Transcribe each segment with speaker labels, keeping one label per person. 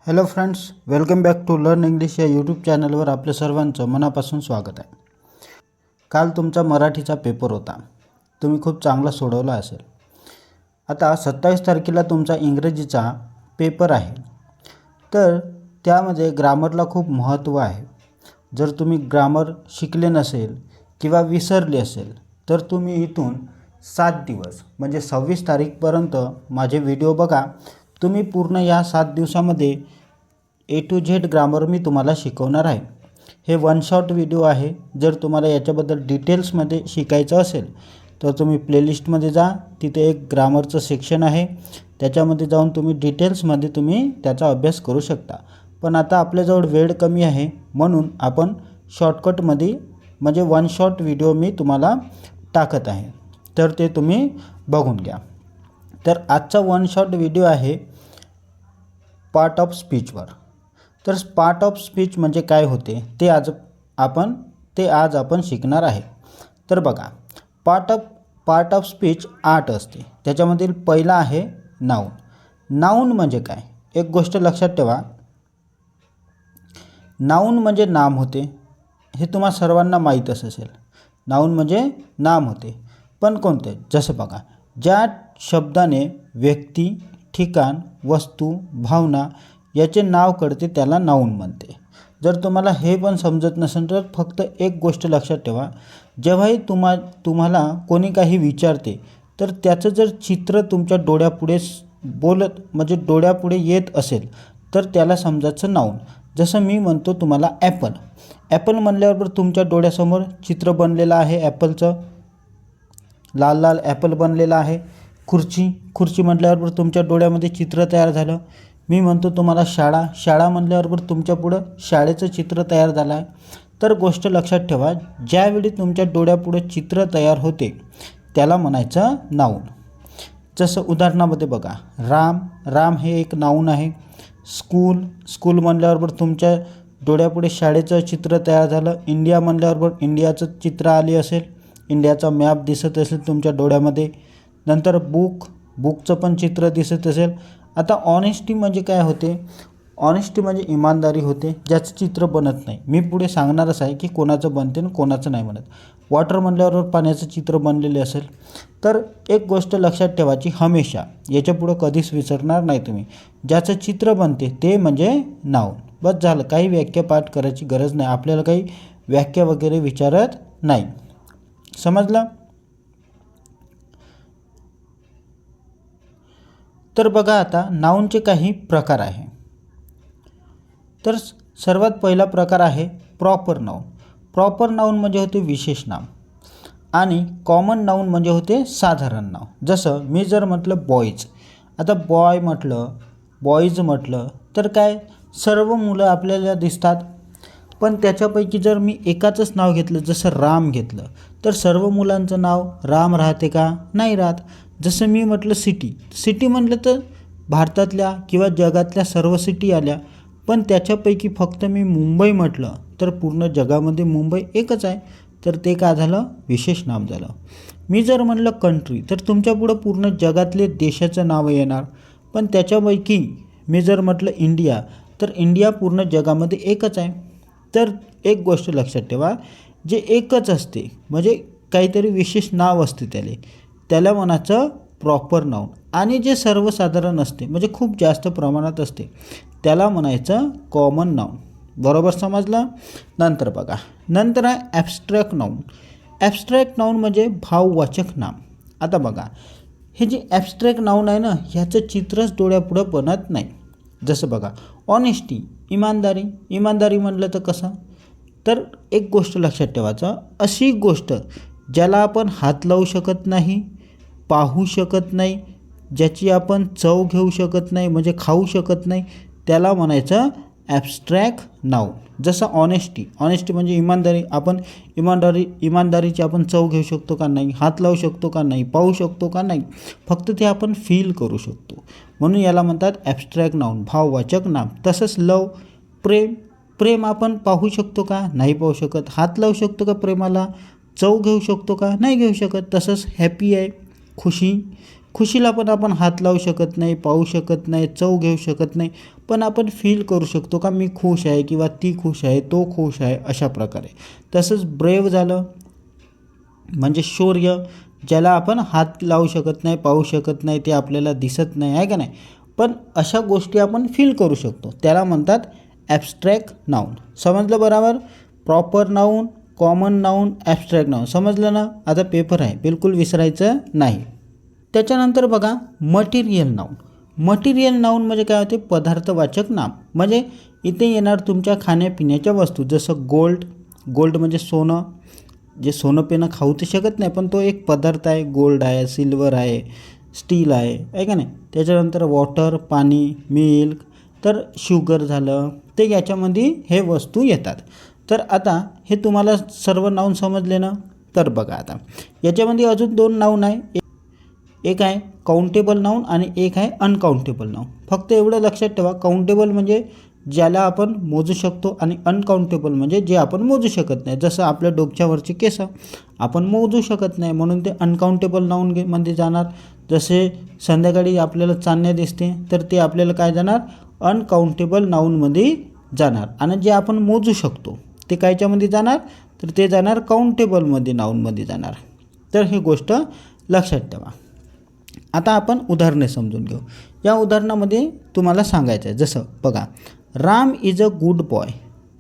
Speaker 1: Hello friends, welcome back to learn English या YouTube चॅनलवर आपले सर्वांचं मनापासून स्वागत आहे. काल तुमचा मराठीचा पेपर होता. तुम्ही खूप चांगला सोडवला असेल. आता 27 तारखेला तुमचा इंग्रजीचा पेपर आहे. तर त्यामध्ये ग्रामरला खूप महत्त्व आहे. जर तुम्ही ग्रामर शिकले नसेल किंवा विसरले असेल तर तुम्ही इथून 7 दिवस म्हणजे 26 तारीखपर्यंत माझे व्हिडिओ बघा. तुम्ही पूर्ण या 7 दिवसामध्ये A to Z ग्रामर मी तुम्हाला शिकवणार आहे. हे वन शॉट व्हिडिओ आहे. जर तुम्हाला याच्याबद्दल डिटेल्समध्ये शिकायचं असेल तर तुम्ही प्लेलिस्टमध्ये जा. तिथे एक ग्रामरचं सेक्शन आहे. त्याच्यामध्ये जाऊन तुम्ही डिटेल्समध्ये तुम्ही त्याचा अभ्यास करू शकता. पण आता आपल्याजवळ वेळ कमी आहे म्हणून आपण शॉर्टकटमध्ये म्हणजे वन शॉट व्हिडिओ मी तुम्हाला टाकत आहे. तर ते तुम्ही बघून घ्या. तर आजचा वन शॉट व्हिडिओ आहे पार्ट ऑफ स्पीचवर. तर पार्ट ऑफ स्पीच म्हणजे काय होते ते आज आपण शिकणार आहे. तर बघा, पार्ट ऑफ स्पीच 8 असते. त्याच्यामधील पहिला आहे नाऊन. नाऊन म्हणजे काय? एक गोष्ट लक्षात ठेवा, नाऊन म्हणजे नाम होते. हे तुम्हा सर्वांना माहीतच असेल. नाऊन म्हणजे नाम होते. पण कोणते? जसं बघा, ज्या शब्दाने व्यक्ती, ठिकाण, वस्तू, भावना याचे नाव कळते त्याला नाऊन म्हणते. जर तुम्हाला हे पण समजत नसेल तर फक्त एक गोष्ट लक्षात ठेवा, जेव्हाही तुम्हाला कोणी काही विचारते तर त्याचं जर चित्र तुमच्या डोळ्यापुढे म्हणजे डोळ्यापुढे येत असेल तर त्याला समजायचं नाऊन. जसं मी म्हणतो तुम्हाला ॲपल म्हणल्यावर तुमच्या डोळ्यासमोर चित्र बनलेलं आहे ॲपलचं, लाल लाल ॲपल बनलेला आहे. खुर्ची म्हटल्यावर तुमच्या डोळ्यामध्ये चित्र तयार झालं. मी म्हणतो तुम्हाला शाळा म्हणल्यावर तुमच्यापुढं शाळेचं चित्र तयार झालं आहे. तर गोष्ट लक्षात ठेवा, ज्यावेळी तुमच्या डोळ्यापुढे चित्र तयार होते त्याला म्हणायचं नाऊन. जसं उदाहरणामध्ये बघा, राम हे एक नाऊन आहे. स्कूल म्हणल्यावर तुमच्या डोळ्यापुढे शाळेचं चित्र तयार झालं. इंडिया म्हणल्यावर इंडियाचं चित्र आले असेल, इंडियाचा मॅप दिसत असेल तुमच्या डोळ्यामध्ये. नंतर बुकचं पण चित्र दिसत असेल. आता ऑनेस्टी म्हणजे काय होते? ऑनेस्टी म्हणजे इमानदारी होते, ज्याचं चित्र बनत नाही. मी पुढे सांगणारच आहे की कोणाचं बनते आणि कोणाचं नाही बनत. वॉटर म्हणल्यावर पाण्याचं चित्र बनलेले असेल. तर एक गोष्ट लक्षात ठेवायची हमेशा, याच्यापुढं कधीच विसरणार नाही तुम्ही, ज्याचं चित्र बनते ते म्हणजे नाऊन. बस झालं. काही व्याख्या पाठ करायची गरज नाही. आपल्याला काही व्याख्या वगैरे विचारत नाही. समजलं? तर बघा, आता नाऊनचे काही प्रकार आहे. तर सर्वात पहिला प्रकार आहे प्रॉपर नाऊन. प्रॉपर नाऊन म्हणजे होते विशेष नाम आणि कॉमन नाऊन म्हणजे होते साधारण नाव. जसं मी जर म्हटलं बॉईज, आता बॉईज म्हटलं तर काय, सर्व मुलं आपल्याला दिसतात. पण त्याच्यापैकी जर मी एकाचंच नाव घेतलं, जसं राम घेतलं, तर सर्व मुलांचं नाव राम राहते का? नाही राहत. जसं मी म्हटलं सिटी म्हटलं तर भारतातल्या किंवा जगातल्या सर्व सिटी आल्या. पण त्याच्यापैकी फक्त मी मुंबई म्हटलं तर पूर्ण जगामध्ये मुंबई एकच आहे. तर ते काय झालं? विशेष नाम झालं. मी जर म्हटलं कंट्री तर तुमच्यापुढं पूर्ण जगातले देशाचं नाव येणार. पण त्याच्यापैकी मी जर म्हटलं इंडिया तर इंडिया पूर्ण जगामध्ये एकच आहे. तर एक गोष्ट लक्षात ठेवा, जे एकच असते म्हणजे काहीतरी विशेष नाव असते त्याला म्हणायचं प्रॉपर नाऊन. आणि जे सर्वसाधारण असते म्हणजे खूप जास्त प्रमाणात असते त्याला म्हणायचं कॉमन नाऊन. बरोबर समजलं? नंतर बघा, नंतर आहे ॲब्स्ट्रॅक्ट नाऊन. ॲब्स्ट्रॅक्ट नाऊन म्हणजे भाववाचक नाम. आता बघा, हे जे ॲब्स्ट्रॅक्ट नाऊन आहे ना, ह्याचं चित्रच डोळ्यापुढं बनत नाही. जसं बघा, ऑनेस्टी, इमानदारी म्हटलं तर कसं? तर एक गोष्ट लक्षात ठेवायचं, अशी गोष्ट ज्याला आपण हात लावू शकत नाही, पाहू शकत नाही, ज्याची आपण चव घेऊ शकत नाही म्हणजे खाऊ शकत नाही, त्याला म्हणायचं ॲब्स्ट्रॅक्ट नाऊन. जसं ऑनेस्टी म्हणजे इमानदारी. आपण इमानदारीची आपण चव घेऊ शकतो का? नाही. हात लावू शकतो का? नाही. पाहू शकतो का? नाही. फक्त ते आपण फील करू शकतो. म्हणून याला म्हणतात ॲब्स्ट्रॅक्ट नाऊन, भाववाचक नाम. तसंच लव, प्रेम आपण पाहू शकतो का? नाही पाहू शकत. हात लावू शकतो का प्रेमाला? चव घेऊ शकतो का? नाही घेऊ शकत. तसंच हॅपी आहे, खुशीला पण आपण हात लावू शकत नाही, पाहू शकत नाही, चव घेऊ शकत नाही, पण आपण फील करू शकतो का मी खुश आहे किंवा ती खुश आहे, तो खुश आहे, अशा प्रकारे. तसंच ब्रेव झालं म्हणजे शौर्य, ज्याला आपण हात लावू शकत नाही, पाहू शकत नाही, ते आपल्याला दिसत नाही, आहे का नाही, पण अशा गोष्टी आपण फील करू शकतो, त्याला म्हणतात ॲब्स्ट्रॅक्ट नाऊन. समजलं बरोबर? Proper noun, common noun, abstract noun. समजलं ना? आता पेपर आहे, बिलकुल विसरायचं नाही. त्याच्यानंतर बघा मटिरियल नाऊन. मटिरियल नाऊन म्हणजे काय होते? पदार्थवाचक नाम. म्हणजे इथे येणार तुमच्या खाण्यापिण्याच्या वस्तू, जसं गोल्ड म्हणजे सोनं, जे सोनं पेनं खाऊ तर शकत नाही, पण तो एक पदार्थ आहे. गोल्ड आहे, सिल्वर आहे, स्टील आहे का नाही. त्याच्यानंतर वॉटर, पाणी, मिल्क, तर शुगर झालं, ते याच्यामध्ये हे वस्तू येतात. तर आता हे तुम्हाला सर्व नाऊन समजले ना? तर बघा आता याच्यामध्ये अजून 2 नाऊन आहे. एक आहे काउंटेबल नाऊन आणि एक आहे अनकाउंटेबल नाऊन. फक्त एवढं लक्षात ठेवा, काउंटेबल म्हणजे ज्याला आपण मोजू शकतो आणि अनकाउंटेबल म्हणजे जे आपण मोजू शकत नाही. जसं आपल्या डोक्यावरचे केस आपण मोजू शकत नाही, म्हणून ते अनकाउंटेबल नाऊनमध्ये जाणार. जसे संध्याकाळी आपल्याला चांदण्या दिसते, तर ते आपल्याला काय जाणार? अनकाउंटेबल नाऊनमध्ये जाणार. आणि जे आपण मोजू शकतो ते कायच्यामध्ये जाणार? तर ते जाणार काउंटेबलमध्ये, नाऊनमध्ये जाणार. तर ही गोष्ट लक्षात ठेवा. आता आपण उदाहरणे समजून घेऊ. या उदाहरणामध्ये तुम्हाला सांगायचं आहे, जसं बघा Ram is a good boy.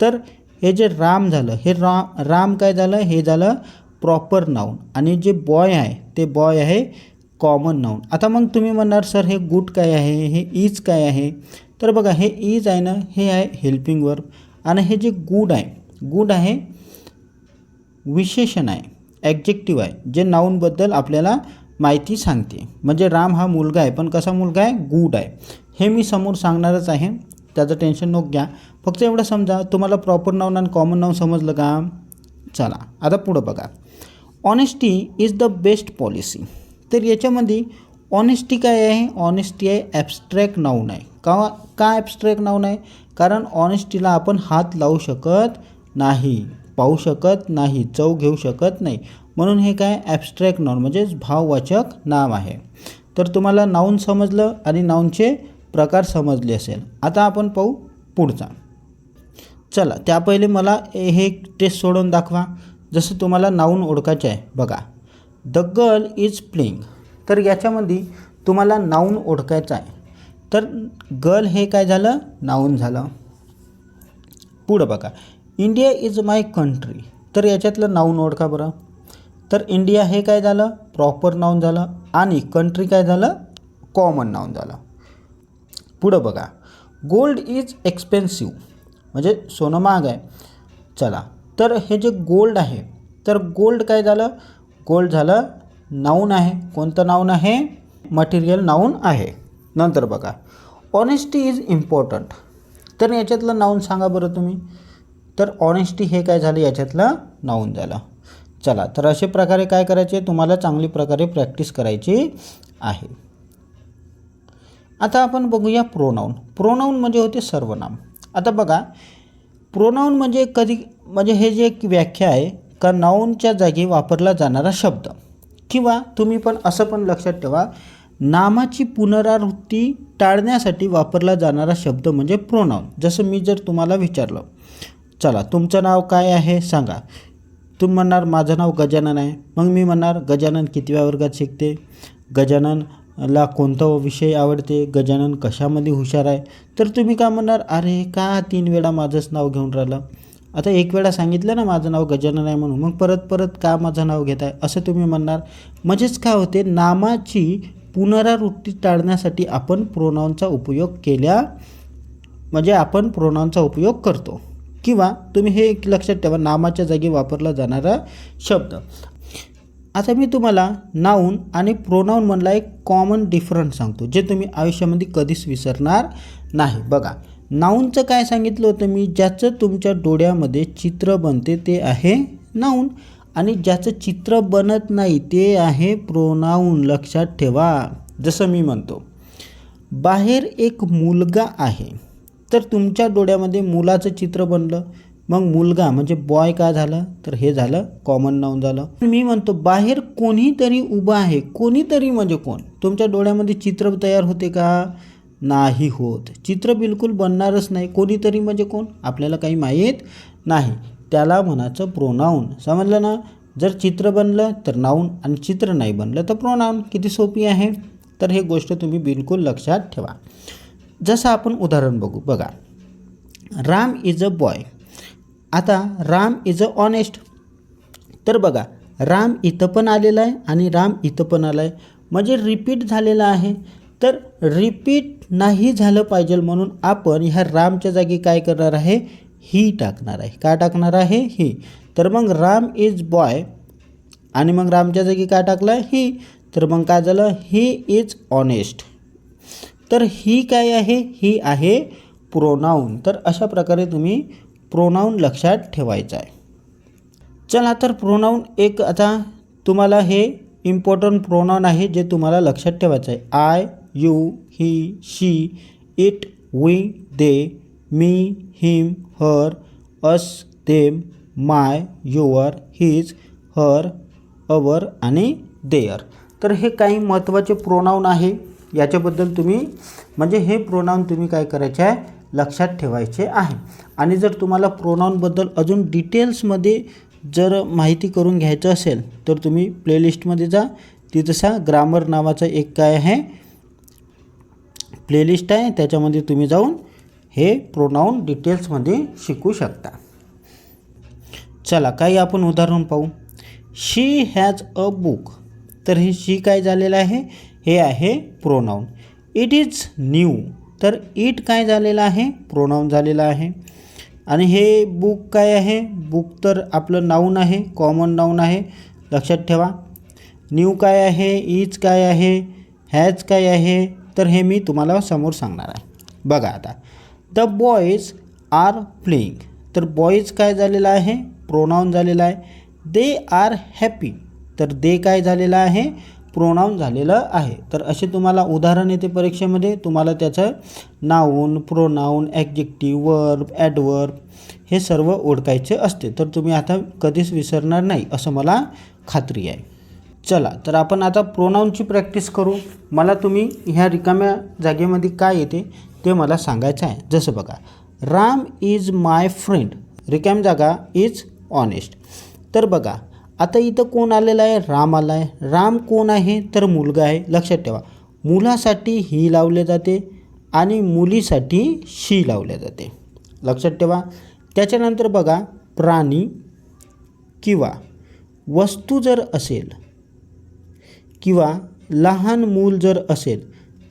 Speaker 1: तर हे जे राम झालं, हे राम काय झालं? हे झालं प्रॉपर नाऊन, आणि जे बॉय आहे ते बॉय आहे कॉमन नाऊन. आता मग तुम्ही म्हणणार सर हे गुड काय आहे, हे इज काय आहे? तर बघा हे इज आहे ना, हे आहे हेल्पिंग वर्ब, आणि हे जे गुड आहे विशेषण आहे, ॲडजेक्टिव्ह आहे, जे नाऊनबद्दल आपल्याला माहिती सांगते. म्हणजे राम हा मुलगा आहे, पण कसा मुलगा आहे? गुड आहे. हे मी समोर सांगणारच आहे, त्याचं टेन्शन नको घ्या. फक्त एवढं समजा, तुम्हाला प्रॉपर नाऊन आणि कॉमन नाऊन समजलं का? चला आता पुढं बघा. Honesty is the best policy. तर याच्यामध्ये ऑनेस्टी काय आहे? ऑनेस्टी आहे ॲब्स्ट्रॅक्ट नाऊन आहे. का ॲब्स्ट्रॅक्ट नाऊन आहे? कारण ऑनेस्टीला आपण हात लावू शकत नाही, पाहू शकत नाही, चव घेऊ शकत नाही, म्हणून हे काय? ॲब्स्ट्रॅक्ट नाऊन म्हणजेच भाववाचक नाम आहे. तर तुम्हाला नाऊन समजलं आणि नाऊनचे प्रकार समजले असेल. आता आपण पाहू पुढचा. चला त्या पहिले मला हे टेस्ट सोडून दाखवा. जसं तुम्हाला नाऊन ओळखायचे आहे बघा, द गर्ल इज प्लेइंग. तर याच्यामध्ये तुम्हाला नाऊन ओळखायचं आहे. तर गर्ल हे काय झालं? नाऊन झालं. पुढं बघा, इंडिया इज माय कंट्री. तर याच्यातलं नाऊन ओळखा बरं. तर इंडिया हे काय झालं? प्रॉपर नाऊन झालं, आणि कंट्री काय झालं? कॉमन नाऊन झालं. पुढं बघा, गोल्ड इज एक्सपेन्सिव्ह म्हणजे सोनं महाग आहे. चला, तर हे जे गोल्ड आहे, तर गोल्ड काय झालं? गोल्ड झालं नाऊन आहे. कोणतं नाऊन आहे? मटिरियल नाऊन आहे. नंतर बघा, ऑनेस्टी इज इम्पॉर्टंट. तर याच्यातलं नाऊन सांगा बरं तुम्ही. तर ऑनेस्टी हे काय झालं? याच्यातलं नाऊन झालं. चला, तर अशा प्रकारे काय करायचे? तुम्हाला चांगली प्रकारे प्रॅक्टिस करायची आहे. आता आपण बघूया प्रोनाऊन. प्रोनाऊन म्हणजे होते सर्वनाम. आता बघा, प्रोनाऊन म्हणजे म्हणजे हे जे एक व्याख्या आहे का नाऊनच्या जागी वापरला जाणारा शब्द, किंवा तुम्ही पण असं पण लक्षात ठेवा, नामाची पुनरावृत्ती टाळण्यासाठी वापरला जाणारा शब्द म्हणजे प्रोनाऊन. जसं मी जर तुम्हाला विचारलं, चला तुमचं नाव काय आहे सांगा, तुम्ही म्हणणार माझं नाव गजानन आहे. मग मी म्हणणार गजानन कितव्या वर्गात शिकते, गजाननला कोणता विषय आवडते, गजानन कशामध्ये हुशार आहे. तर तुम्ही काय म्हणणार? अरे का 3 वेळा माझंच नाव घेऊन राहिलं? आता 1 वेळा सांगितलं ना माझं नाव गजानन आहे म्हणून, मग परत परत का माझं नाव घेत आहे असं तुम्ही म्हणणार. म्हणजेच काय होते? नामाची पुनरावृत्ती टाळण्यासाठी आपण प्रोनाऊनचा उपयोग म्हणजे आपण प्रोनाऊनचा उपयोग करतो. किंवा तुम्ही हे एक लक्षात ठेवा, नामाच्या जागी वापरला जाणारा शब्द. आता मी तुम्हाला नाऊन आणि प्रोनाऊन म्हणला एक कॉमन डिफरन्स सांगतो, जे तुम्ही आयुष्यामध्ये कधीच विसरणार नाही. बघा, नाऊनचं काय सांगितलं होतं मी? ज्याचं तुमच्या डोळ्यामध्ये चित्र बनते ते आहे नाऊन, आणि ज्याचं चित्र बनत नाही ते आहे प्रोनाऊन. लक्षात ठेवा. जसं मी म्हणतो, बाहेर एक मुलगा आहे, तर तुमच्या डोळ्यामध्ये मुलाचं चित्र बनलं, मग मुलगा म्हणजे बॉय काय झालं, तर हे झालं कॉमन नाऊन झालं. मी म्हणतो बाहेर कोणीतरी उभं आहे. कोणीतरी म्हणजे कोण? तुमच्या डोळ्यामध्ये चित्र तयार होते का? नाही होत. चित्र बिलकुल बनणारच नाही. कोणीतरी म्हणजे कोण? आपल्याला काही माहीत नाही. त्याला म्हणायचं प्रोनाऊन. समजलं ना? जर चित्र बनलं तर नाऊन आणि चित्र नाही बनलं तर प्रोनाऊन. किती सोपी आहे. तर हे गोष्ट तुम्ही बिलकुल लक्षात ठेवा. जसं आपण उदाहरण बघू. बघा, राम इज अ बॉय. आता राम इज अ ऑनेस्ट. तर बघा, राम इथं पण आलेला आहे आणि राम इथं पण आला आहे, म्हणजे रिपीट झालेलं आहे. तर रिपीट नाही झालं पाहिजे म्हणून आपण ह्या रामच्या जागी काय करणार आहे? ही टाकणार आहे. काय टाकणार आहे? ही. तर मग राम इज बॉय आणि मग रामच्या जागी काय टाकलं? ही. तर मग काय झालं? He is honest. तर ही काय आहे? ही आहे प्रोनाऊन. तर अशा प्रकारे तुम्ही प्रोनाऊन लक्षात ठेवायचं आहे. चला, तर प्रोनाऊन एक आता तुम्हाला हे इम्पॉर्टंट प्रोनाऊन आहे जे तुम्हाला लक्षात ठेवायचं आहे. I, you, he, she, it, we, they, me, him, her, us, them, my, your, his, her, our आणि देअर. तर हे काही महत्त्वाचे प्रोनाऊन आहे. याच्याबद्दल तुम्ही म्हणजे हे प्रोनाऊन तुम्ही काय करायचे आहे? लक्षात ठेवायचे आहे. आणि जर तुम्हाला प्रोनाऊनबद्दल अजून डिटेल्समध्ये जर माहिती करून घ्यायचं असेल तर तुम्ही प्लेलिस्टमध्ये जा. तिथंसा ग्रामर नावाचं एक काय आहे प्लेलिस्ट आहे, त्याच्यामध्ये तुम्ही जाऊन हे प्रोनाऊन डिटेल्समध्ये शिकू शकता. चला, काही आपण उदाहरण पाहू. शी हॅज अ बुक. तर हे शी काय झालेलं आहे? हे आहे प्रोनाऊन. It is new. तर इट काय झालेलं आहे? प्रोनाऊन झालेलं आहे. आणि हे बुक काय आहे? बुक तर आपलं नाऊन आहे, कॉमन नाऊन आहे, लक्षात ठेवा. न्यू काय आहे? इज काय आहे? हॅज काय आहे? तर हे मी तुम्हाला समोर सांगणार आहे. बघा आता, द बॉईज आर प्लेइंग. तर बॉईज काय झालेलं आहे? प्रोनाऊन झालेलं आहे. They are happy. तर दे काय झालेलं आहे? प्रोनाऊन झालेलं आहे. तर असे तुम्हाला उदाहरण येते परीक्षेमध्ये. तुम्हाला त्याचं noun, pronoun, adjective, verb, adverb हे सर्व ओळखायचे असते. तर तुम्ही आता कधीच विसरणार नाही असं मला खात्री आहे. चला, तर आपण आता प्रोनाऊनची प्रॅक्टिस करू. मला तुम्ही ह्या रिकाम्या जागेमध्ये काय येते ते मला सांगायचं आहे. जसं बघा, राम इज माय फ्रेंड. रिकाम जागा इज ऑनेस्ट. तर बघा, आता इथं कोण आलेलं आहे? राम आला आहे. राम कोण आहे? तर मुलगा आहे. लक्षात ठेवा, मुलासाठी ही लावले जाते आणि मुलीसाठी शी लावले जाते. लक्षात ठेवा. त्याच्यानंतर बघा, प्राणी किंवा वस्तू जर असेल किंवा लहान मूल जर असेल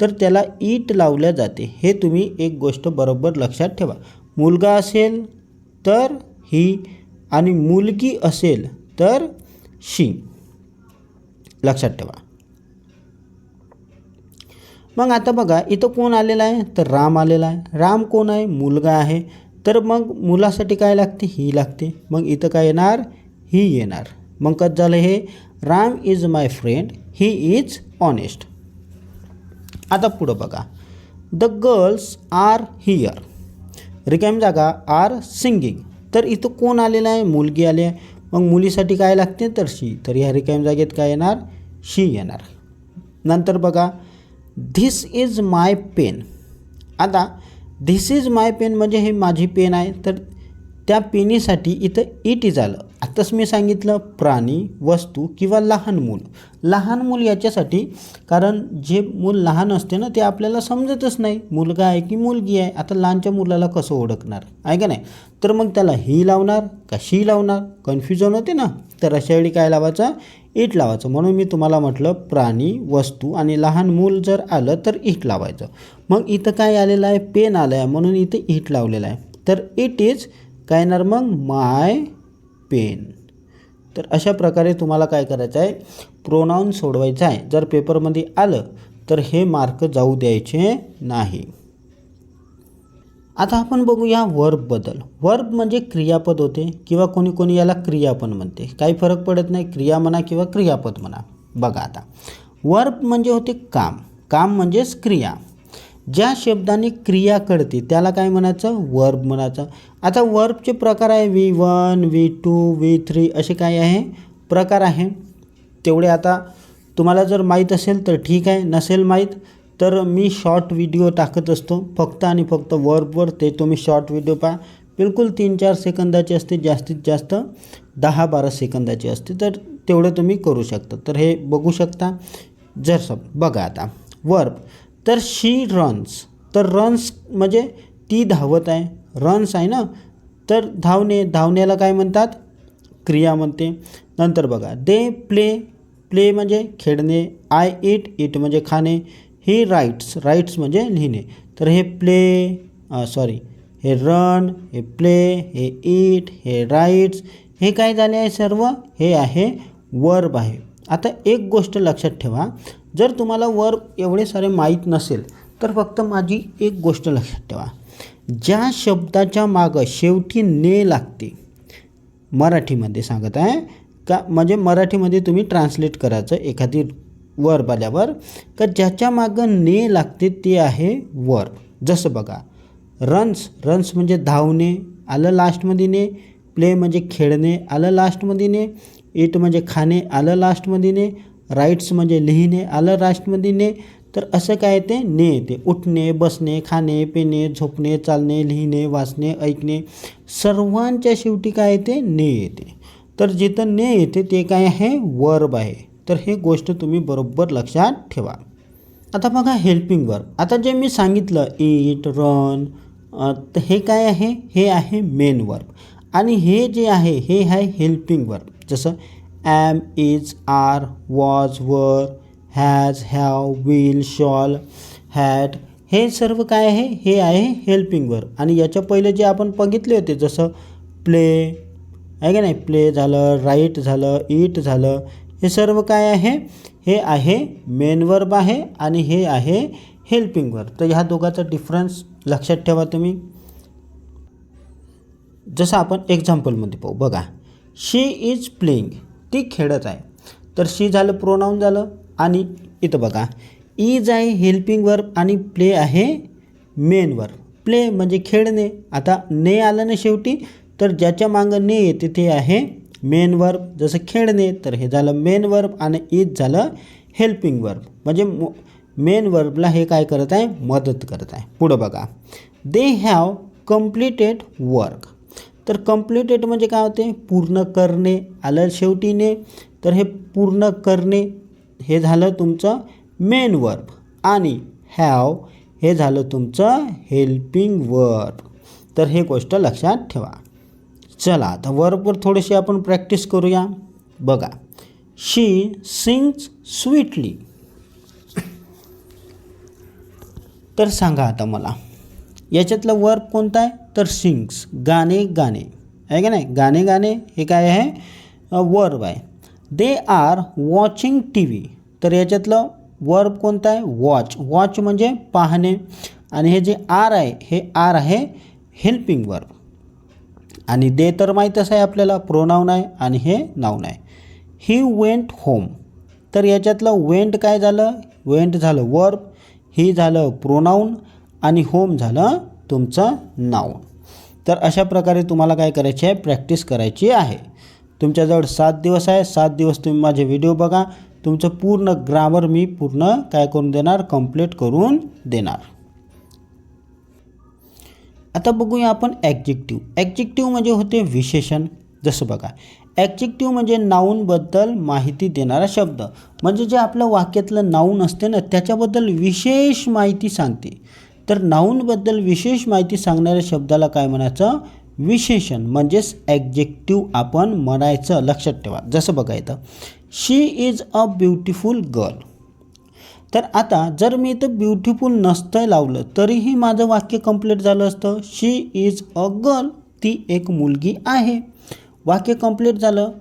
Speaker 1: तर त्याला इट लावल्या जाते. हे तुम्ही एक गोष्ट बरोबर लक्षात ठेवा. मुलगा असेल तर ही आणि मुलगी असेल तर शी. लक्षात ठेवा. मग आता बघा, इथं कोण आलेलं आहे? तर राम आलेला आहे. राम कोण आहे? मुलगा आहे. तर मग मुलासाठी काय लागते? ही लागते. मग इथं काय येणार? ही येणार. मग कसं झालं हे? Ram is my friend, he is honest. आता पुढं बघा, द गर्ल्स आर हिअर. रिकाम जागा आर सिंगिंग. तर इथं कोण आलेलं आहे? मुलगी आली आहे. मग मुलीसाठी काय लागते? तर शी. तर ह्या रिकाम जागेत काय येणार? शी येणार. नंतर बघा, धिस इज माय पेन. आता धिस इज माय पेन म्हणजे हे माझी पेन आहे. तर त्या पेनीसाठी इथं इट इज आलं. आत्ताच मी सांगितलं प्राणी, वस्तू किंवा लहान मूल. लहान मूल याच्यासाठी, कारण जे मूल लहान असते ना ते आपल्याला समजतच नाही मुलगा आहे की मुलगी आहे. आता लहानच्या मुलाला कसं ओळखणार आहे का नाही? तर मग त्याला ही लावणार का शी लावणार? कन्फ्युजन होते ना. तर अशा वेळी काय लावायचं? इट लावायचं. म्हणून मी तुम्हाला म्हटलं प्राणी, वस्तू आणि लहान मूल जर आलं तर इट लावायचं. मग इथं काय आलेलं आहे? पेन आलं आहे म्हणून इथं इट लावलेलं आहे. तर इट इज काय येणार मग? माय पेन. तर अशा प्रकारे तुम्हाला काय करायचं आहे? प्रोनाऊन सोडवायचं आहे. जर पेपरमध्ये आलं तर हे मार्क जाऊ द्यायचे नाही. आता आपण बघूया वर्बबद्दल. वर्ब म्हणजे क्रियापद होते किंवा कोणी कोणी याला क्रिया पण म्हणते. काही फरक पडत नाही, क्रिया म्हणा किंवा क्रियापद म्हणा. बघा आता, वर्ब म्हणजे होते काम. काम म्हणजेच क्रिया. ज्या शब्दाने क्रिया कळते त्याला काय म्हणायचं, वर्ब म्हणायचं. आता वर्बचे प्रकार आहे V1, V2, V3 असे काय आहे प्रकार आहे. तेवढे आता तुम्हाला जर माहीत असेल तर ठीक आहे, नसेल माहीत तर मी शॉर्ट व्हिडिओ टाकत असतो फक्त आणि फक्त वर्बवर. ते तुम्ही शॉर्ट व्हिडिओ पहा, बिलकुल 3-4 सेकंदाचे असते, जास्तीत जास्त 10-12 सेकंदाचे असते, तर तेवढं तुम्ही करू शकता. तर हे बघू शकता. जर बघा आता वर्ब, तर शी रन्स, तर रन्स म्हणजे ती धावत आहे, रन्स आहे ना, तर धावणे, धावण्याला काय म्हणतात, क्रिया म्हणते. नंतर बघा दे प्ले, प्ले म्हणजे खेळणे. आय ईट, ईट म्हणजे खाणे. ही राईट्स, राईट्स म्हणजे लिहिणे. तर हे प्ले हे रन, हे प्ले, हे ईट, हे राईट्स, हे काय झाले आहे सर्व, हे आहे वर्ब आहे. आता एक गोष्ट लक्षात ठेवा, जर तुम्हाला वर्ब एवढे सारे माहीत नसेल तर फक्त माझी एक गोष्ट लक्षात ठेवा, ज्या शब्दाच्या मागं शेवटी ने लागते, मराठीमध्ये सांगत आहे का, म्हणजे मराठीमध्ये तुम्ही ट्रान्सलेट करायचं एखादी वर्ब आल्यावर, का ज्याच्या मागं ने लागते ते आहे वर्ब. जसं बघा रन्स, रन्स म्हणजे धावणे, आलं लास्टमध्ये ने. प्ले म्हणजे खेळणे, आलं लास्टमध्ये ने. ईट म्हणजे खाणे, आलं लास्टमध्ये ने. राईट्स म्हणजे लिहिणे, आलं लास्टमध्ये ने. तर असं काय येते, ने येते. उठणे, बसणे, खाणे, पिणे, झोपणे, चालणे, लिहिणे, वाचणे, ऐकणे, सर्वांच्या शेवटी काय येते, ने येते. तर जिथं ने येते ते काय आहे, वर्ब आहे. तर हे गोष्ट तुम्ही बरोबर लक्षात ठेवा. आता बघा हेल्पिंग वर्ब. आता जे मी सांगितलं ईट, रन, तर हे काय आहे, हे आहे मेन वर्ब. आणि हे जे आहे हे आहे हेल्पिंग वर्ब. जसं ॲम, इज, आर, वॉज, वर, has, have, will, shawl, had, हे सर्व काय आहे, हे आहे हेल्पिंग वर्ब. आणि याच्या पहिले जे आपण बघितले होते जसं प्ले आहे का नाही, प्ले झालं, राईट झालं, ईट झालं, हे सर्व काय आहे, हे आहे मेन वर्ब आहे आणि हे आहे हेल्पिंग वर्ब. तर ह्या दोघांचा डिफरन्स लक्षात ठेवा तुम्ही. जसं आपण एक्झाम्पलमध्ये पाहू. बघा शी इज प्लेइंग, ती खेळत आहे. तर शी झालं प्रोनाऊन झालं. आणि इथं बघा इज आहे हेल्पिंग वर्ब आणि प्ले आहे मेन वर्ब. प्ले म्हणजे खेळणे, आता ने आलं ना शेवटी, तर ज्याच्या मागं ने येते ते आहे मेन वर्ब. जसं खेळणे, तर हे झालं मेन वर्ब आणि इज झालं हेल्पिंग वर्ब. म्हणजे मेन वर्बला हे काय करत आहे, मदत करत आहे. पुढं बघा दे हॅव कम्प्लिटेड वर्क. तर कम्प्लिटेड म्हणजे काय होते, पूर्ण करणे, आलं शेवटीने. तर हे पूर्ण करणे हे झालं तुमचं मेन वर्ब आणि हॅव हे झालं तुमचं हेल्पिंग वर्ब. तर हे गोष्ट लक्षात ठेवा. चला आता वर्बवर थोडीशी आपण प्रॅक्टिस करूया. बघा शी सिंग्स स्वीटली. तर सांगा आता मला याच्यातलं वर्ब कोणता आहे, तर सिंग्स, गाणे गाणे आहे का नाही, गाणे गाणे हे काय आहे, वर्ब आहे. They are watching TV. तर याच्यातलं वर्ब कोणता आहे, वॉच. वॉच म्हणजे पाहणे आणि हे जे आर आहे हे आर आहे हेल्पिंग वर्ब. आणि दे तर माहीतच आहे आपल्याला, प्रोनाऊन आहे आणि हे नाऊन आहे. He went home. तर याच्यातलं वेंट काय झालं, वेंट झालं वर्ब, ही झालं प्रोनाऊन आणि होम झालं तुमचं नाऊन. तर अशा प्रकारे तुम्हाला काय करायचे आहे, प्रॅक्टिस करायची आहे. तुमच्याजवळ 7 दिवस आहे. 7 दिवस तुम्ही माझे व्हिडिओ बघा. तुमचं पूर्ण ग्रामर मी पूर्ण काय करून देणार, कंप्लीट करून देणार. आता बघूया आपण ॲडजेक्टिव्ह. ॲडजेक्टिव्ह म्हणजे होते विशेषण. जसं बघा ॲडजेक्टिव्ह म्हणजे नाऊनबद्दल माहिती देणारा शब्द. म्हणजे जे आपलं वाक्यातलं नाऊन असते ना त्याच्याबद्दल विशेष माहिती सांगते. तर नाऊनबद्दल विशेष माहिती सांगणाऱ्या शब्दाला काय म्हणायचं, विशेषण म्हणजेच ॲडजेक्टिव्ह आपण म्हणायचं. लक्षात ठेवा. जसं बघा इथं शी इज अ ब्युटिफुल गर्ल. तर आता जर मी इथं ब्युटिफुल नसतं लावलं तरीही माझं वाक्य कंप्लीट झालं असतं. शी इज अ गर्ल, ती एक मुलगी आहे, वाक्य कंप्लीट झालं.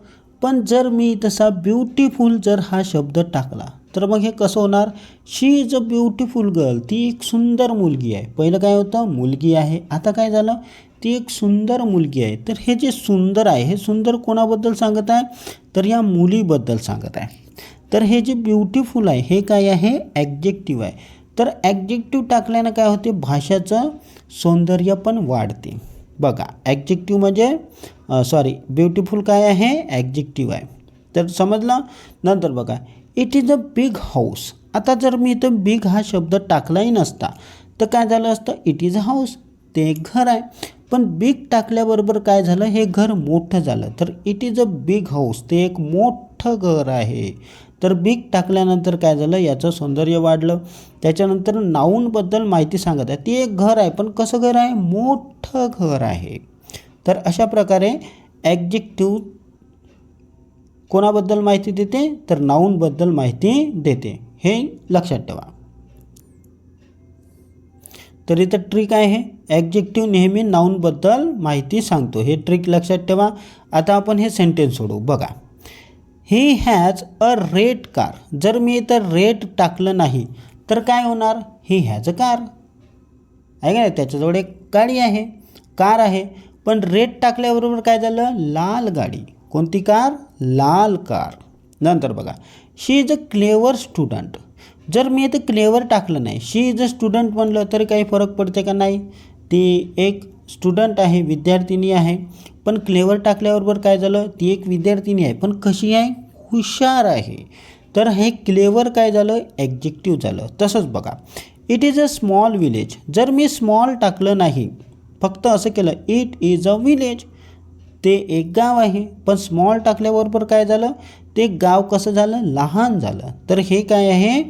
Speaker 1: पण जर मी तसा ब्युटिफुल जर हा शब्द टाकला तर मग हे कसं होणार, शी इज अ ब्युटिफुल गर्ल, ती एक सुंदर मुलगी आहे. पहिलं काय होतं, मुलगी आहे, आता काय झालं, ती एक सुंदर मुलगी आहे. तर हे जे सुंदर आहे हे सुंदर कोणाबद्दल सांगत आहे, तर या मुलीबद्दल सांगत आहे. तर हे जे ब्युटिफुल आहे हे काय आहे, ॲडजेक्टिव्ह आहे. तर ॲडजेक्टिव्ह टाकल्यानं काय होते, भाषाचं सौंदर्य पण वाढते. बघा ॲडजेक्टिव्ह म्हणजे ब्युटिफुल काय आहे, ॲडजेक्टिव्ह आहे. तर समजलं. नंतर बघा it is a big house. आता जर मी इथं बिग हा शब्द टाकलाही नसता तर काय झालं असतं, इट इज अ हाऊस, ते एक घर आहे. पण बिग टाकल्याबरोबर काय झालं, हे घर मोठं झालं. तर it is a big house, ते एक मोठं घर आहे. तर बिग टाकल्यानंतर काय झालं, याचं सौंदर्य वाढलं. त्याच्यानंतर नाऊनबद्दल माहिती सांगत आहे, ती एक घर आहे, पण कसं घर आहे, मोठं घर आहे. तर अशा प्रकारे ॲडजेक्टिव्ह कोणाबद्दल माहिती देते, तर नाऊनबद्दल माहिती देते. हे लक्षात ठेवा. तर इथं ट्रिक आहे, ॲडजेक्टिव्ह नेहमी नाऊनबद्दल माहिती सांगतो. हे ट्रिक लक्षात ठेवा. आता आपण हे सेंटेन्स सोडवू. बघा he has a red car. जर मी इथं रेड टाकलं नाही तर काय होणार, ही हॅज अ कार आहे का नाही, त्याच्याजवळ एक गाडी आहे, कार आहे. पण रेड टाकल्याबरोबर काय झालं, लाल गाडी. कोणती कार, लाल कार. नंतर बघा शी इज अ क्लेवर स्टुडंट. जर मी इथं क्लेवर टाकलं नाही, शी इज अ स्टुडंट म्हणलं तरी काही फरक पडते का, नाही. ती एक स्टुडंट आहे, विद्यार्थिनी आहे. पण क्लेवर टाकल्याबरोबर काय झालं, ती एक विद्यार्थिनी आहे, पण कशी आहे, हुशार आहे. तर हे क्लेवर काय झालं, ॲडजेक्टिव्ह झालं. तसंच बघा it is a small village. जर मी स्मॉल टाकलं नाही, फक्त असं केलं इट इज अ विलेज, ते एक गाव आहे. पण स्मॉल टाकल्याबरोबर काय झालं, ते गाव कसं झालं, लहान झालं. तर हे काय आहे,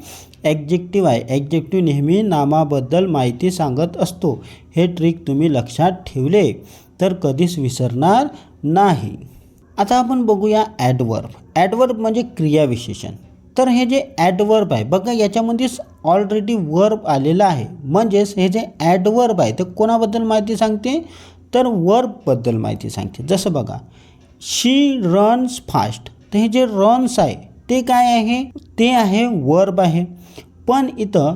Speaker 1: ॲडजेक्टिव्ह आहे. ॲडजेक्टिव्ह नेहमी नामाबद्दल माहिती सांगत असतो. हे ट्रिक तुम्ही लक्षात ठेवले तर कधीच विसरणार नाही. आता आपण बघूया ॲडवर्ब. ॲडवर्ब म्हणजे क्रियाविशेषण. तर हे जे ॲडवर्ब आहे बघा, याच्यामध्ये ऑलरेडी वर्ब आलेला आहे. म्हणजेच हे जे ॲडवर्ब आहे ते कोणाबद्दल माहिती सांगते, तर वर्बबद्दल माहिती सांगते. जसं बघा शी रन्स फास्ट. तर हे जे रन्स आहे ते काय आहे, ते आहे वर्ब आहे. पण इथं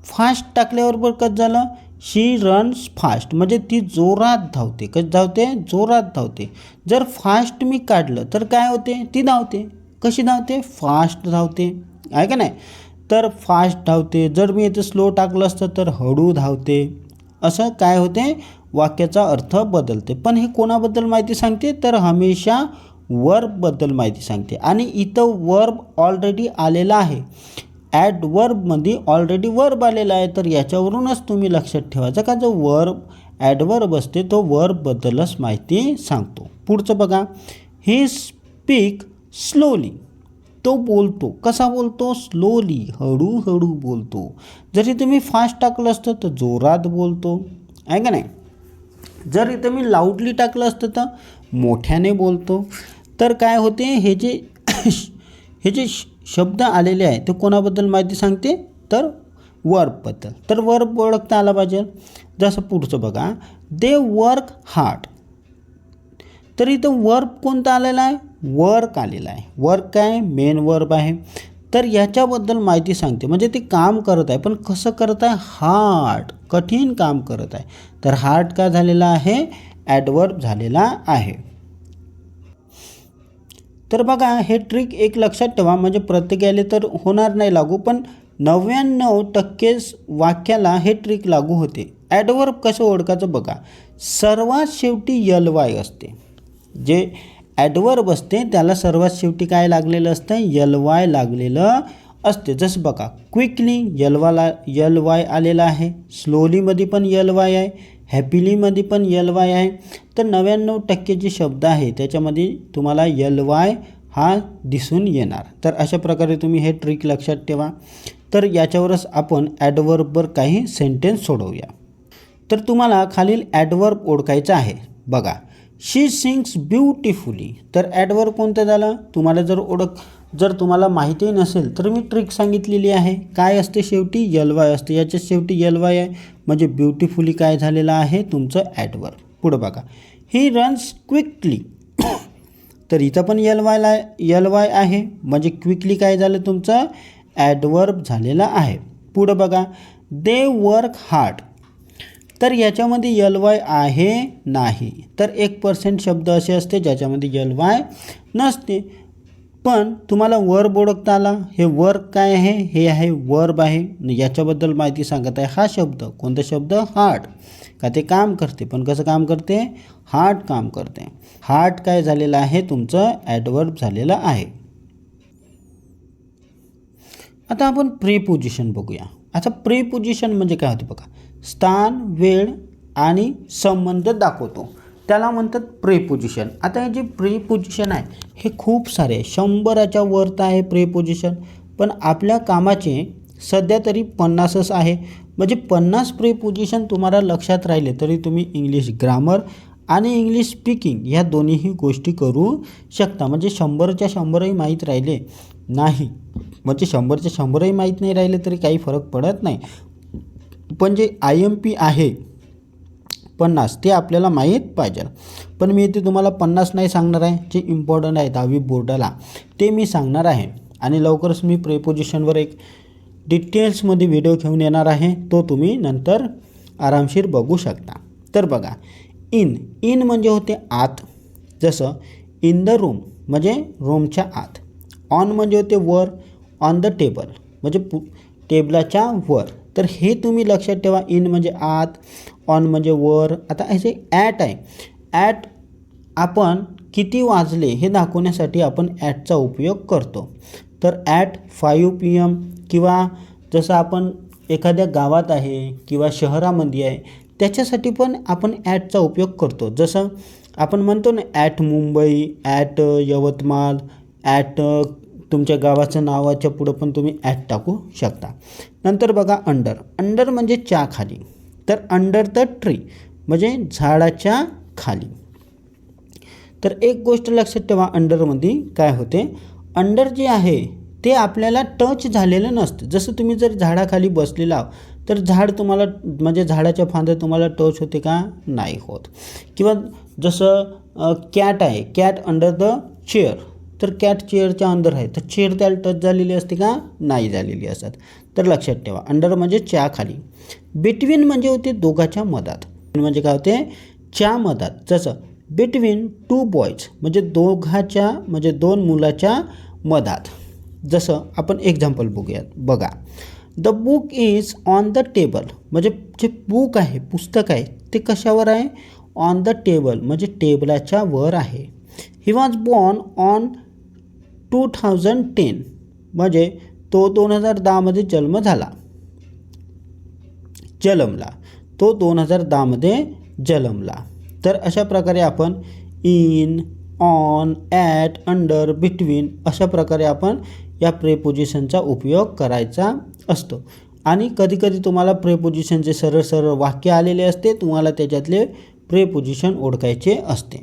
Speaker 1: फास्ट टाकल्याबरोबर कसं झालं, शी रन्स फास्ट, म्हणजे ती जोरात धावते. कसं धावते, जोरात धावते. जर फास्ट मी काढलं तर काय होते, ती धावते. कशी धावते, फास्ट धावते आहे का नाही. तर फास्ट धावते. जर मी इथं स्लो टाकलं असतं तर हळू धावते. असं काय होते, वाक्याचा अर्थ बदलते. पण हे कोणाबद्दल माहिती सांगते, तर हमेशा वर्बबद्दल माहिती सांगते. आणि इथं वर्ब ऑलरेडी आलेला आहे, ॲडवर्बमध्ये ऑलरेडी वर्ब आलेला आहे. तर याच्यावरूनच तुम्ही लक्षात ठेवायचं का जो वर्ब ॲडवर्ब असते तो वर्बबद्दलच माहिती सांगतो. पुढचं बघा ही स्पीक स्लोली. तो बोलतो, कसा बोलतो, स्लोली, हळूहळू बोलतो. जरी तुम्ही फास्ट टाकलं असतं तर जोरात बोलतो आहे का नाही. जर इथं मी लाऊडली टाकलं असतं तर मोठ्याने बोलतो. तर काय होते, हे जे शब्द आलेले आहे ते कोणाबद्दल माहिती सांगते, तर वर्बबद्दल. तर वर्ब ओळखता आला पाहिजे. जसं पुढचं बघा दे वर्क हार्ड. तर इथं वर्ब कोणता आलेला आहे, वर्क आलेला आहे. वर्क काय, मेन वर्ब आहे. तर याच्याबद्दल माहिती सांगते, म्हणजे ते काम करत आहे, पण कसं करत आहे, हार्ड, कठीण काम करत आहे. तर हार्ड का झालेला आहे, ॲडवर्ब झालेला आहे. तर बघा हे ट्रिक एक लक्षात ठेवा, म्हणजे प्रत्येकाला तर होणार नाही लागू, पण 99% वाक्याला हे ट्रिक लागू होते. ॲडवर्ब कसं ओळखायचं बघा, सर्वात शेवटी यल वाय असते. जे ॲडवर्ब असते त्याला सर्वात शेवटी काय लागलेलं असतं, यल वाय लागलेलं असते. जसं बघा क्विकली यल वाय आलेला आहे, स्लोलीमध्ये पण यल वाय आहे, हॅपीलीमध्ये पण यल वाय आहे. तर 99% जे शब्द आहे त्याच्यामध्ये तुम्हाला यल वाय हा दिसून येणार. तर अशा प्रकारे तुम्ही हे ट्रिक लक्षात ठेवा. तर याच्यावरच आपण ॲडवर्बवर काही सेंटेन्स सोडवूया. तर तुम्हाला खालील ॲडवर्ब ओळखायचं आहे. बघा शी सिंग्स ब्युटिफुली. तर ॲडवर्ब कोणतं झालं, तुम्हाला जर तुम्हाला माहिती नसेल तर मी ट्रिक सांगितलेली आहे. काय असते, शेवटी यल वाय असते. याच्या शेवटी यल वाय आहे, म्हणजे ब्युटिफुली काय झालेलं आहे, तुमचं ॲडवर्ब. पुढं बघा ही रन्स क्विकली. तर इथं पण यल वाय आहे, म्हणजे क्विकली काय झालं, तुमचं ॲडवर्ब झालेला आहे. पुढं बघा दे वर्क हार्ड. तर याच्यामध्ये यल वाय आहे नाही. तर 1% शब्द असे असते ज्याच्यामध्ये यल वाय नसते. पण तुम्हाला वर्ब ओळखता आला. हे वर्ब काय आहे? हे आहे वर्ब आहे. याच्याबद्दल माहिती सांगत आहे. हा शब्द कोणता शब्द? हार्ड. का ते काम करते, पण कसं काम करते? हार्ड काम करते. हार्ड काय झालेलं आहे? तुमचं ॲडवर्ब झालेलं आहे. आता आपण प्रीपोजिशन बघूया. आता प्रीपोजिशन म्हणजे काय होते बघा, स्थान, वेळ आणि संबंध दाखवतो, त्याला म्हणतात प्रीपोजिशन. आता हे जे प्रीपोजिशन आहे हे खूप सारे 100च्या वरत आहे प्रीपोजिशन, पण आपल्या कामाचे सध्या तरी 50च आहे. म्हणजे 50 प्रीपोजिशन तुम्हाला लक्षात राहिले तरी तुम्ही इंग्लिश ग्रामर आणि इंग्लिश स्पीकिंग ह्या दोन्हीही गोष्टी करू शकता. म्हणजे 100च्या 100ही माहीत राहिले नाही, म्हणजे 100च्या 100ही माहीत नाही राहिले तरी काही फरक पडत नाही, पण जे IMP आहे 50 ते आपल्याला माहीत पाहिजे. पण मी इथे तुम्हाला 50 नाही सांगणार आहे, जे इम्पॉर्टंट आहे 10वी बोर्डाला ते मी सांगणार आहे. आणि लवकरच मी प्रीपोजिशनवर एक डिटेल्समध्ये व्हिडिओ घेऊन येणार आहे, तो तुम्ही नंतर आरामशीर बघू शकता. तर बघा, इन म्हणजे होते आत, जसं इन द रूम म्हणजे रूमच्या आत. ऑन म्हणजे होते वर, ऑन द टेबल म्हणजे टेबलाच्या वर. तर हे तुम्ही लक्षात ठेवा, इन म्हणजे आत, ऑन म्हणजे वर. आता असे ॲट आहे, ॲट आपण किती वाजले हे दाखवण्यासाठी आपण ॲटचा उपयोग करतो. तर ॲट 5 PM किंवा जसं आपण एखाद्या गावात आहे किंवा शहरामध्ये आहे त्याच्यासाठी पण आपण ॲटचा उपयोग करतो. जसं आपण म्हणतो ना at Mumbai, at Yavatmal, at तुमच्या गावाचं नावाच्या पुढं पण तुम्ही ॲट टाकू शकता. नंतर बघा अंडर म्हणजे च्या खाली. तर अंडर द ट्री म्हणजे झाडाच्या खाली. तर एक गोष्ट लक्षात ठेवा, अंडरमध्ये काय होते, अंडर जे आहे ते आपल्याला टच झालेलं नसतं. जसं तुम्ही जर झाडाखाली बसलेला आहात तर झाड तुम्हाला म्हणजे झाडाच्या फांद्या तुम्हाला टच होते का? नाही होत. किंवा जसं कॅट आहे, कॅट अंडर द चेअर, तर कॅट चेअरच्या अंदर आहे तर चेअर त्याला टच झालेली असते का? नाही झालेली असतात. तर लक्षात ठेवा, अंडर म्हणजे च्या खाली. बिटवीन म्हणजे होते दोघाच्या मधात, म्हणजे काय होते? च्या मधात. जसं बिटवीन 2 बॉयज म्हणजे दोघाच्या म्हणजे 2 मुलाच्या मधात. जसं आपण एक्झाम्पल बघूयात. बघा, the book is on the table म्हणजे जे बुक आहे, पुस्तक आहे ते कशावर आहे? ऑन द टेबल म्हणजे टेबलाच्या वर आहे. ही वॉज बॉर्न ऑन 2010 म्हणजे तो 2010 जन्मला. तो 2010 जन्मला. तर अशा प्रकारे आपण in, on, at, under, between अशा प्रकारे आपण या प्रीपोजिशनचा उपयोग करायचा असतो. आणि कधीकधी तुम्हाला प्रीपोजिशनचे सरळ वाक्य आलेले असते, तुम्हाला त्याच्यातले प्रीपोजिशन ओळखायचे असते.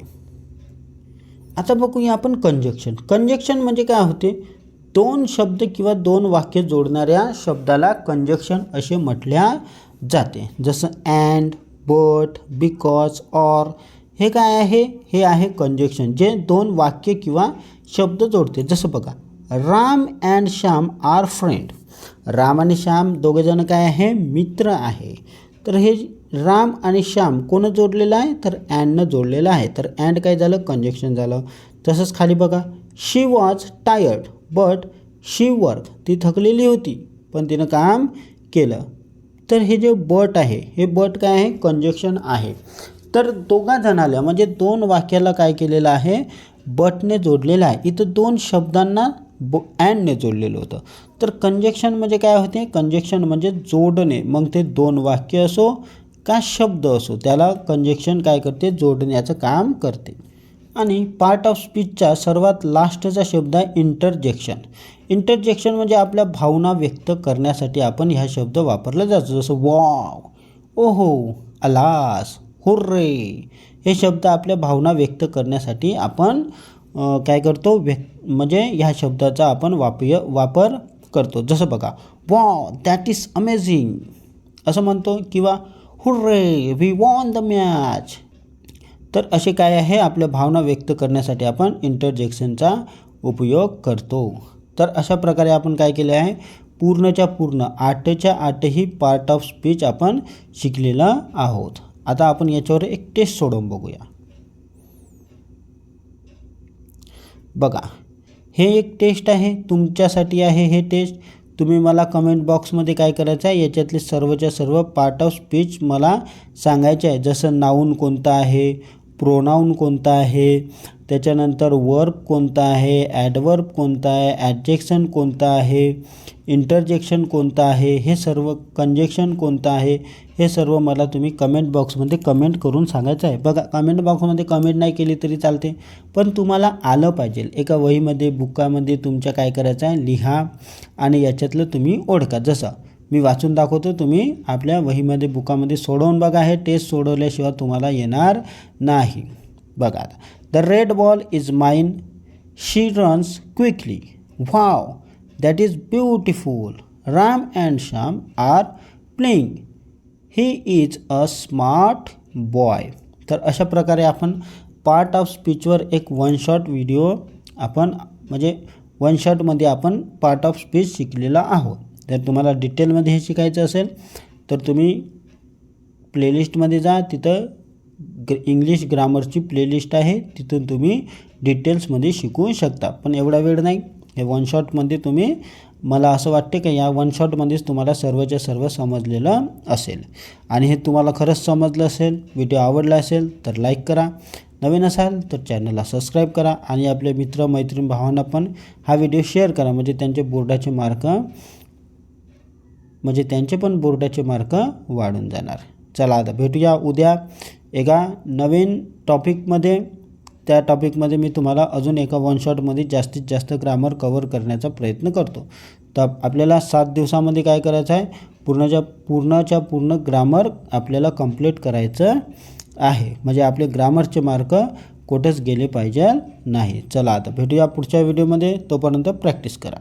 Speaker 1: आता बघूया आपण कंजक्शन. कंजक्शन म्हणजे काय होते? 2 शब्द किंवा 2 वाक्य जोडणाऱ्या शब्दाला कंजक्शन असे म्हटल्या जाते. जसं अँड, बट, बिकॉज, ऑर हे काय आहे? हे आहे कंजक्शन, जे 2 वाक्य किंवा शब्द जोडते. जसं बघा, Ram and Shyam are friend. राम आणि श्याम दोघेजण काय आहे? मित्र आहे. तर हे राम आणि श्याम कोण जोडलेलं आहे? तर अँडनं जोडलेलं आहे. तर अँड काय झालं? कंजक्शन झालं. तसंच खाली बघा, she was tired but she work. ती थकलेली होती पण तिनं काम केलं. तर हे जे बट आहे हे बट काय आहे? कंजक्शन आहे. तर दोघा जणाला म्हणजे 2 वाक्याला काय केलेलं आहे? बटने जोडलेलं आहे. इथं 2 शब्दांना अँडने जोडलेलं होतं. तर कंजक्शन म्हणजे काय होते? कंजक्शन म्हणजे जोडणे. मग ते 2 वाक्य असो का शब्द असो, त्याला कंजक्शन काय करते? जोडण्याचं काम करते. आणि पार्ट ऑफ स्पीचचा सर्वात लास्टचा शब्द आहे इंटरजेक्शन. इंटरजेक्शन म्हणजे आपल्या भावना व्यक्त करण्यासाठी आपण ह्या शब्द वापरला जातो. जसं वॉव, ओहो, अलास, हुर्रे हे शब्द आपल्या भावना व्यक्त करण्यासाठी आपण काय करतो? म्हणजे ह्या शब्दाचा आपण वापर करतो. जसं बघा, वॉव दॅट इज अमेझिंग असं म्हणतो, किंवा hurray we won the match. तर असे काय आहे? आपल्या भावना व्यक्त करण्यासाठी आपण इंटरजेक्शनचा उपयोग करतो. तर अशा प्रकारे आपण काय केले आहे? पूर्णच्या पूर्ण 8च्या 8ही पार्ट ऑफ स्पीच आपण शिकलेला आहोत. आता आपण याच्यावर एक टेस्ट सोडवून बघूया. बघा, हे एक टेस्ट आहे, तुमच्यासाठी आहे हे टेस्ट. तुम्ही मला कमेंट बॉक्समध्ये काय करायचं आहे, याच्यातले सर्वच्या सर्व पार्ट ऑफ स्पीच मला सांगायचे आहे. जसं नाऊन कोणता आहे, प्रोनाऊन कोणता आहे, त्याच्यानंतर वर्ब कोणता आहे, ॲडवर्ब कोणता आहे, ॲडजेक्शन कोणता आहे, इंटरजेक्शन कोणता आहे, हे सर्व कंजेक्शन कोणतं आहे, हे सर्व मला तुम्ही कमेंट बॉक्समध्ये कमेंट करून सांगायचं आहे. बघा, कमेंट बॉक्समध्ये कमेंट नाही केली तरी चालते, पण तुम्हाला आलं पाहिजे. एका वहीमध्ये बुकामध्ये तुमच्या काय करायचं आहे, लिहा आणि याच्यातलं तुम्ही ओळखा. जसं मी वाचून दाखवतो, तुम्ही आपल्या वहीमध्ये बुकामध्ये सोडवून बघा. हे टेस्ट सोडवल्याशिवाय तुम्हाला येणार नाही. बघा आता, the red ball is mine, she runs quickly, wow that is beautiful, Ram and Shyam are playing, he is a smart boy. तर अशा प्रकारे आपण पार्ट ऑफ स्पीचवर एक वन शॉट व्हिडिओ आपण म्हणजे वन शॉटमध्ये आपण पार्ट ऑफ स्पीच शिकलेला आहोत. जर तुम्हाला डिटेलमध्ये हे शिकायचं असेल तर तुम्ही प्लेलिस्टमध्ये जा, तिथं इंग्लिश ग्रामरची प्लेलिस्ट आहे, तिथून तुम्ही डिटेल्समध्ये शिकू शकता. पण एवढा वेळ नाही, हे वन शॉटमध्ये तुम्ही, मला असं वाटते की या वन शॉटमध्येच तुम्हाला सर्वच्या सर्व समजलेलं असेल. आणि हे तुम्हाला खरंच समजलं असेल, व्हिडिओ आवडला असेल तर लाईक करा, नवीन असाल तर चॅनलला सबस्क्राईब करा आणि आपले मित्र मैत्रीण भावांना पण हा व्हिडिओ शेअर करा, म्हणजे त्यांचे पण बोर्डाचे मार्क वाढून जाणार. चला आता भेटूया उद्या एका नवीन टॉपिकमध्ये. त्या टॉपिकमध्ये मी तुम्हाला अजून एका वन शॉटमध्ये जास्तीत जास्त ग्रामर कवर करण्याचा प्रयत्न करतो. तर आपल्याला 7 दिवसामध्ये काय करायचं आहे, पूर्ण ग्रामर आपल्याला कंप्लीट करायचं आहे, म्हणजे आपले ग्रामरचे मार्क कुठेच गेले पाहिजे नाही. चला आता भेटूया पुढच्या व्हिडिओमध्ये, तोपर्यंत प्रॅक्टिस करा.